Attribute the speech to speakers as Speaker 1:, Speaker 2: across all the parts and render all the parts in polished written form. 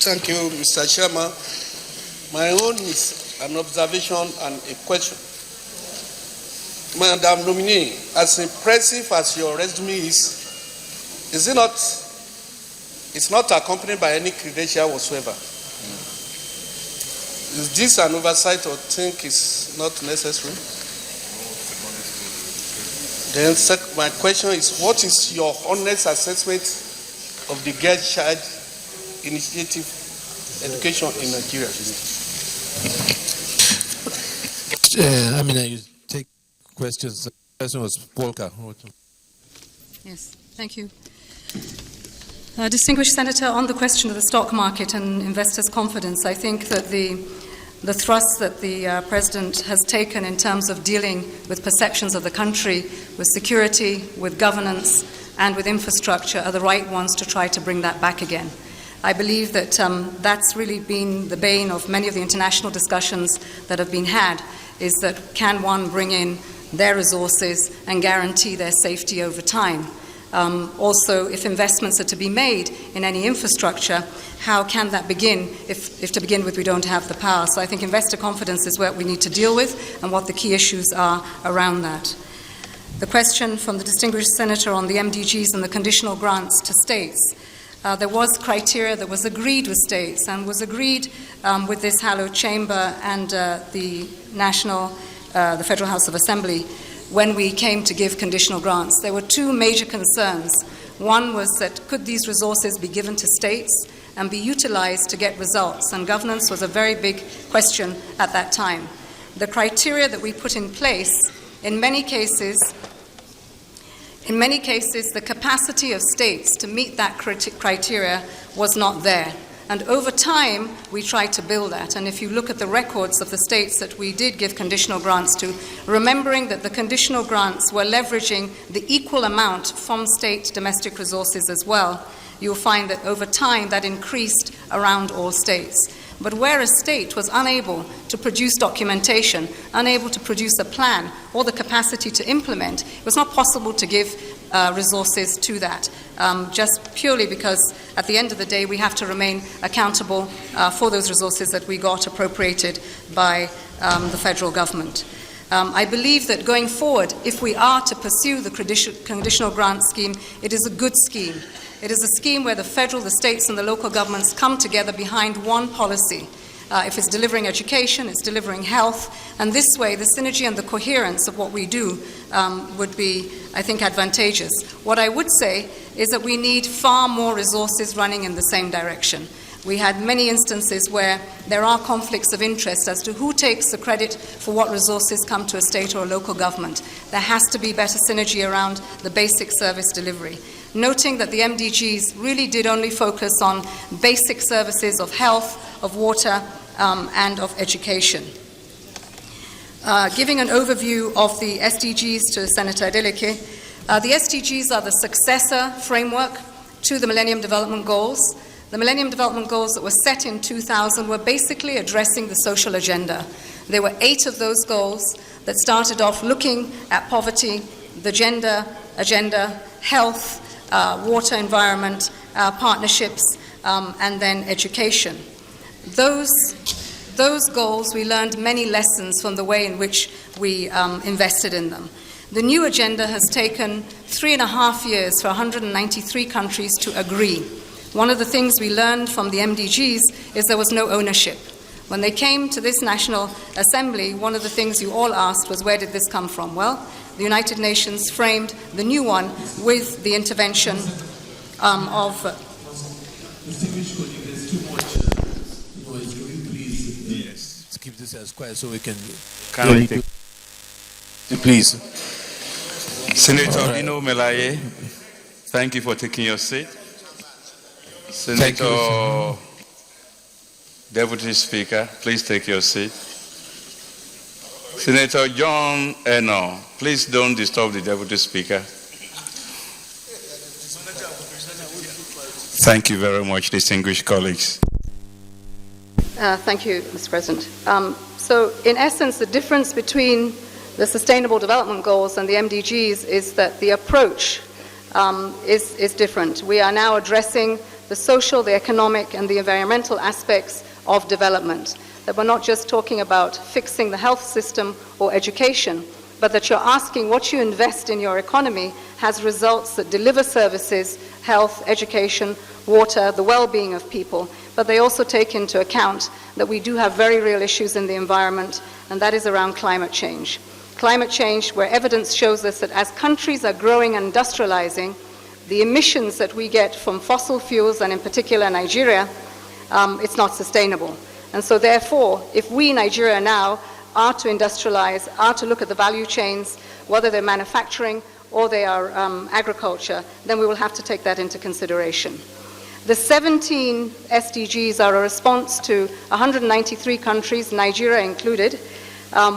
Speaker 1: Thank you, Mr. Chairman. My own is an observation and a question. Madam Nominee, as impressive as your resume is it not? It's not accompanied by any credential whatsoever. Is this an oversight or think is not necessary? Then my question is, what is your honest assessment of the Girl Child Initiative education in Nigeria?
Speaker 2: I mean, you take questions. The question was Polka.
Speaker 3: Yes, thank you. Distinguished Senator, on the question of the stock market and investors' confidence, I think that the thrust that the President has taken in terms of dealing with perceptions of the country, with security, with governance, and with infrastructure are the right ones to try to bring that back again. I believe that that's really been the bane of many of the international discussions that have been had, is that can one bring in their resources and guarantee their safety over time? Also, if investments are to be made in any infrastructure, how can that begin if to begin with we don't have the power? So I think investor confidence is what we need to deal with and what the key issues are around that. The question from the distinguished senator on the MDGs and the conditional grants to states. There was criteria that was agreed with states and was agreed with this hallowed chamber and the Federal House of Assembly when we came to give conditional grants. There were two major concerns. One was that could these resources be given to states and be utilized to get results? And governance was a very big question at that time. The criteria that we put in place, in many cases, the capacity of states to meet that criteria was not there. And over time, we tried to build that. And if you look at the records of the states that we did give conditional grants to, remembering that the conditional grants were leveraging the equal amount from state domestic resources as well, you'll find that over time that increased around all states. But where a state was unable to produce documentation, unable to produce a plan or the capacity to implement, it was not possible to give resources to that, just purely because at the end of the day we have to remain accountable for those resources that we got appropriated by the federal government. I believe that going forward, if we are to pursue the conditional grant scheme, it is a good scheme. It is a scheme where the federal, the states, and the local governments come together behind one policy. If it's delivering education, it's delivering health, and this way the synergy and the coherence of what we do would be, I think, advantageous. What I would say is that we need far more resources running in the same direction. We had many instances where there are conflicts of interest as to who takes the credit for what resources come to a state or a local government. There has to be better synergy around the basic service delivery. Noting that the MDGs really did only focus on basic services of health, of water, and of education. Giving an overview of the SDGs to Senator Adeleke, the SDGs are the successor framework to the Millennium Development Goals. The Millennium Development Goals that were set in 2000 were basically addressing the social agenda. There were 8 of those goals that started off looking at poverty, the gender agenda, health, water, environment, partnerships, and then education. Those goals, we learned many lessons from the way in which we invested in them. The new agenda has taken 3.5 years for 193 countries to agree. One of the things we learned from the MDGs is there was no ownership. When they came to this National Assembly, one of the things you all asked was, where did this come from? Well, the United Nations framed the new one with the intervention of...
Speaker 2: Distinguished colleague, there's too much noise. Can we please... Yes. Let's keep this as quiet so we can... Please.
Speaker 4: Senator Dino Melaye, thank you for taking your seat. Senator Deputy Speaker, please take your seat. Senator John Eno, please don't disturb the Deputy Speaker. Thank you very much, distinguished colleagues.
Speaker 3: Thank you, Mr. President. So, in essence, the difference between the Sustainable Development Goals and the MDGs is that the approach is different. We are now addressing the social, the economic, and the environmental aspects of development. That we're not just talking about fixing the health system or education, but that you're asking what you invest in your economy has results that deliver services, health, education, water, the well-being of people. But they also take into account that we do have very real issues in the environment, and that is around climate change. Climate change, where evidence shows us that as countries are growing and industrializing, the emissions that we get from fossil fuels, and in particular Nigeria, it's not sustainable. And so therefore, if we, Nigeria now, are to industrialize, are to look at the value chains, whether they're manufacturing or they are agriculture, then we will have to take that into consideration. The 17 SDGs are a response to 193 countries, Nigeria included,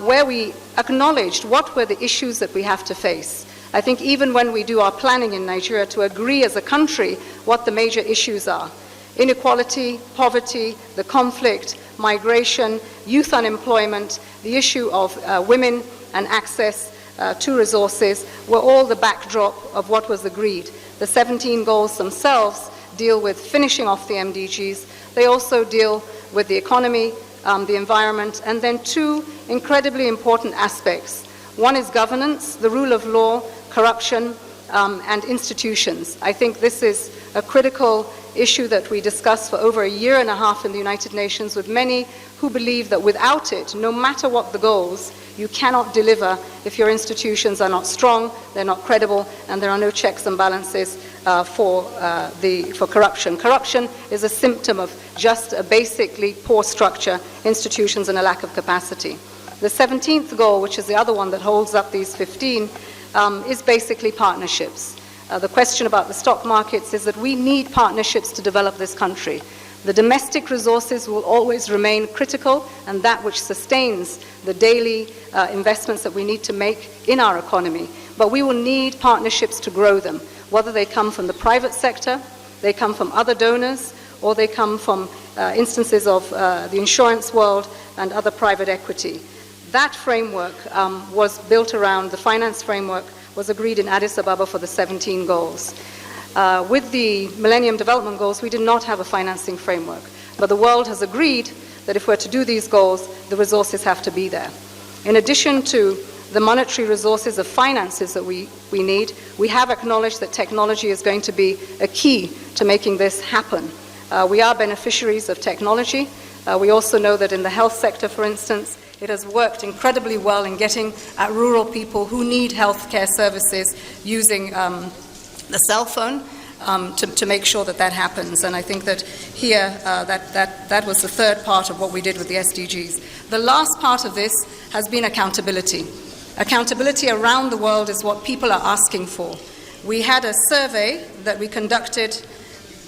Speaker 3: where we acknowledged what were the issues that we have to face. I think even when we do our planning in Nigeria, to agree as a country what the major issues are. Inequality, poverty, the conflict, migration, youth unemployment, the issue of women and access to resources were all the backdrop of what was agreed. The 17 goals themselves deal with finishing off the MDGs. They also deal with the economy, the environment, and then two incredibly important aspects. One is governance, the rule of law, corruption, and institutions. I think this is a critical issue that we discussed for over a year and a half in the United Nations, with many who believe that without it, no matter what the goals, you cannot deliver if your institutions are not strong, they're not credible, and there are no checks and balances for corruption. Corruption is a symptom of just a basically poor structure, institutions, and a lack of capacity. The 17th goal, which is the other one that holds up these 15, is basically partnerships. The question about the stock markets is that we need partnerships to develop this country. The domestic resources will always remain critical, and that which sustains the daily investments that we need to make in our economy. But we will need partnerships to grow them, whether they come from the private sector, they come from other donors, or they come from instances of the insurance world and other private equity. That framework was built around, the finance framework was agreed in Addis Ababa for the 17 goals. With the Millennium Development Goals, we did not have a financing framework, but the world has agreed that if we're to do these goals, the resources have to be there. In addition to the monetary resources of finances that we need, we have acknowledged that technology is going to be a key to making this happen. We are beneficiaries of technology. We also know that in the health sector, for instance, it has worked incredibly well in getting at rural people who need health care services using the cell phone to make sure that that happens. And I think that here, that was the third part of what we did with the SDGs. The last part of this has been accountability. Accountability around the world is what people are asking for. We had a survey that we conducted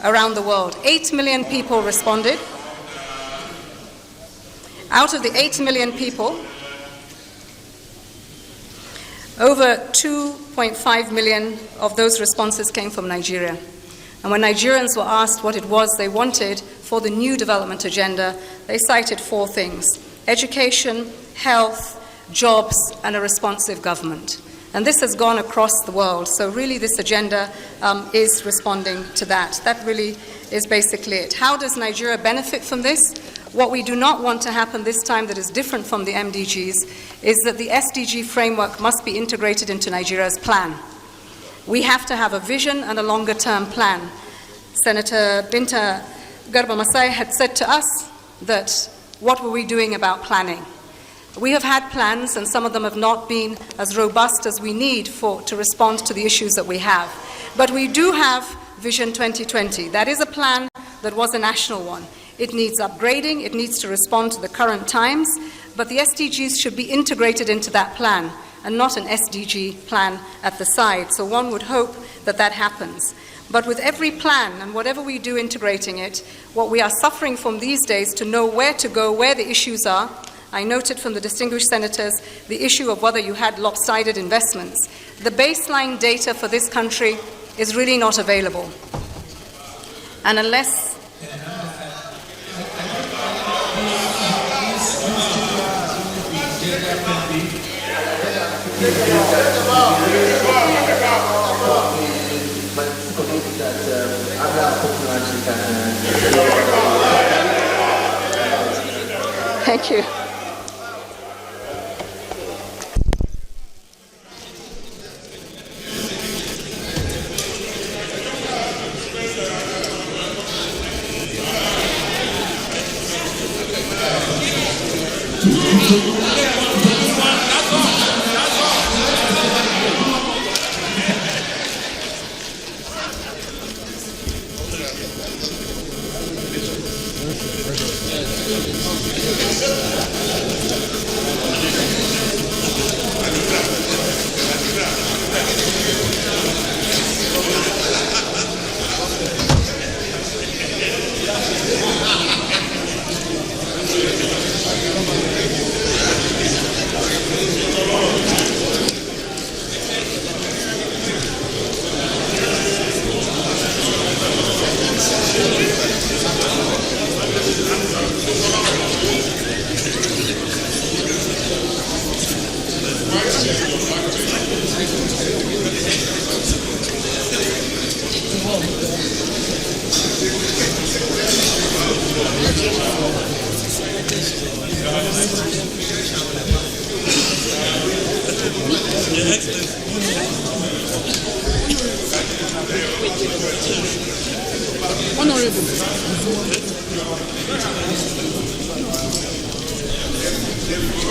Speaker 3: around the world. 8 million people responded. Out of the 8 million people, over 2.5 million of those responses came from Nigeria. And when Nigerians were asked what it was they wanted for the new development agenda, they cited 4 things: education, health, jobs, and a responsive government. And this has gone across the world. So really this agenda is responding to that. That really is basically it. How does Nigeria benefit from this? What we do not want to happen this time that is different from the MDGs is that the SDG framework must be integrated into Nigeria's plan. We have to have a vision and a longer-term plan. Senator Binta Garba Masai had said to us that what were we doing about planning? We have had plans, and some of them have not been as robust as we need to respond to the issues that we have. But we do have Vision 2020. That is a plan that was a national one. It needs upgrading, it needs to respond to the current times, but the SDGs should be integrated into that plan and not an SDG plan at the side. So one would hope that that happens. But with every plan and whatever we do integrating it, what we are suffering from these days to know where to go, where the issues are. I noted from the distinguished senators the issue of whether you had lopsided investments. The baseline data for this country is really not available. And unless
Speaker 5: my colleague that
Speaker 3: Thank you.
Speaker 5: Honorable.